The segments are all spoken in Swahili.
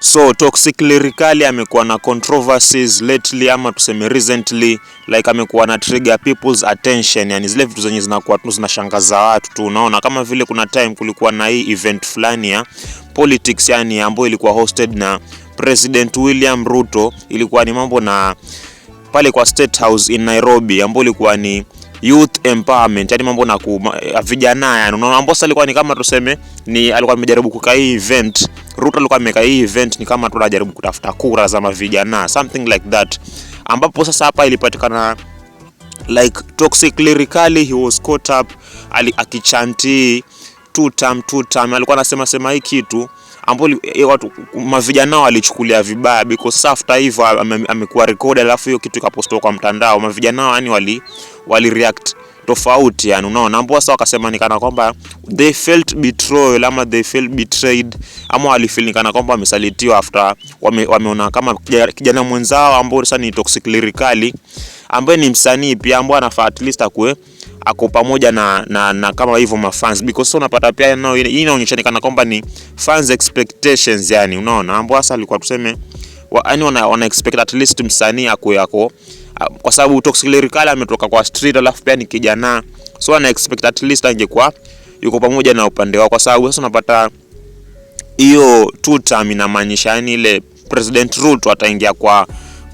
So Toxic Lyrically amekuwa na controversies lately, ama tuseme recently, like amekuwa na trigger people's attention, yani zile vitu zenye zinakuwa tu zinashangaza watu tu. Unaona kama vile kuna time kulikuwa na hii event fulani ya politics, yani ambayo ilikuwa hosted na President William Ruto. Ilikuwa ni mambo na pale kwa State House in Nairobi, ambayo ilikuwa ni youth empowerment, yani mambo na vijana, yani unaona ambapo sasa ilikuwa ni kama tuseme ni alikuwa amejaribu kukaa hii event. Ruto alikuwa ameka hii event ni kama tunajaribu kutafuta kura za vijana, something like that, ambapo sasa hapa ilipatikana like Toxic Lyrically he was caught up akichanti two term. Alikuwa anasema hii kitu ambapo watu mavijana walichukulia vibaya, because after hivyo amekuwa record, alafu hiyo kitu ikapostwa kwa mtandao. Mavijana yani wali react tofauti, yani unaona, ambapo sasa wakasema ni kana kwamba they felt betrayal, ama they felt betrayed, ama walifeel ni kana kwamba wamesalitiwa after wameona kama kijana mwenzao ambao sasa ni Toxic Lyrically, ambaye ni msanii pia, ambaye anafaa at least ako pamoja na kama hivyo mafans, because so unapata pia hii inaonyesha kana kwamba ni fans expectations, yani unaona, ambapo sasa alikuwa tuseme yani wana expect at least msanii yako, kwa sababu Toxic Lyrically ametoka kwa street, alafu pia ni kijana, so wana expect at least angekuwa yuko pamoja na upande wao, kwa sababu sasa unapata hiyo two term inamaanisha yani ile President Ruto ataingia kwa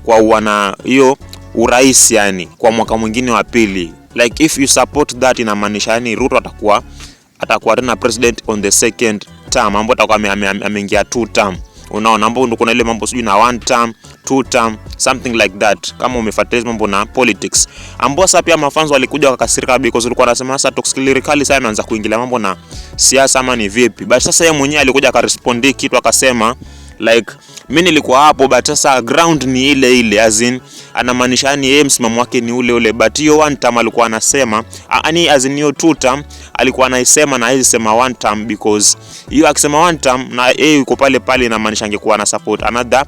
wana hiyo urais, yani kwa mwaka mwingine wa pili. Like if you support that, inamaanisha yani Ruto atakuwa tena president on the second term, ambapo atakuwa ameingia two term. Unaona, ambapo ndio kuna ile mambo sijui na one term, two term, something like that, kama umefuatilia mambo na politics. Ambapo sasa pia mafans walikuja wakasirika, because walikuwa wanasema sasa Toxic Lyrically sasa ameanza kuingilia mambo na siasa ama ni vipi. But sasa yeye mwenyewe alikuja akarespond kitu akasema like mimi nilikuwa hapo, but sasa ground ni ile, as in anamaanisha yani yeye msimamo wake ni ule, but hiyo one term alikuwa anasema yani as in hiyo two term alikuwa anaisema na hizi sema one term, because hiyo akisema one term na yeye yuko pale inamaanisha angekuwa na support another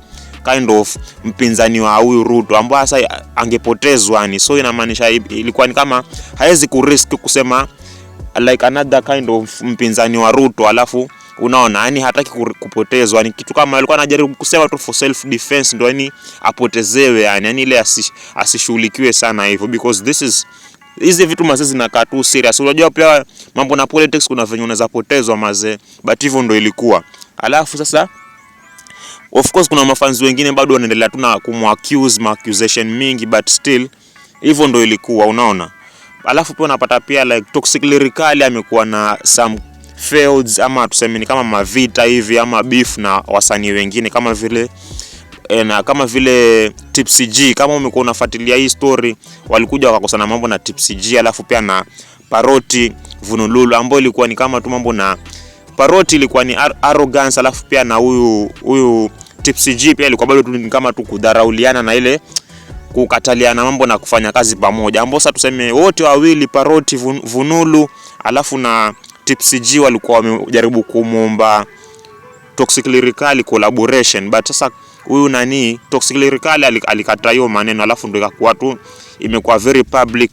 kind of mpinzani wa huyu Ruto, ambaye sasa angepotezwa yani. So inamaanisha ilikuwa ni kama haiwezi kurisk kusema like another kind of mpinzani wa Ruto, alafu unaona yani hataki kupotezwa, ni kitu kama alikuwa anajaribu kusema tu for self defense, ndio yani apotezewe, yani ile asishughulikiwe sana hivyo, because hizi vitu mazee zinakaa tu serious. Unajua pia mambo na politics kuna venye unaweza potezwa mazee, but hivyo ndio ilikuwa. Alafu sasa of course kuna mafans wengine bado wanaendelea tu na accusation mingi, but still hivyo ndio ilikuwa, unaona. Alafu pia unapata pia like Toxic Lyrically amekuwa na some feuds, ama tuseme ni kama mavita hivi ama beef na wasanii wengine kama vile Tipsy G. Kama umekuwa unafuatilia hii story, walikuja wakakosana mambo na Tipsy G, alafu pia na Paroti Vunululu, ambao ilikuwa ni kama tu mambo na Paroti ilikuwa ni arrogance, alafu pia na huyu Tipsy G pia ilikuwa bado tu ni kama tu kudharauliana na ile kukataliana mambo na kufanya kazi pamoja, ambao sasa tuseme wote wawili Paroti Vunulu alafu na Tipsy G walikuwa wamejaribu kumuomba Toxic Lyrically collaboration, but sasa huyu Toxic Lyrically alikataa hiyo maneno, alafu ndio ikakuwa tu imekuwa very public.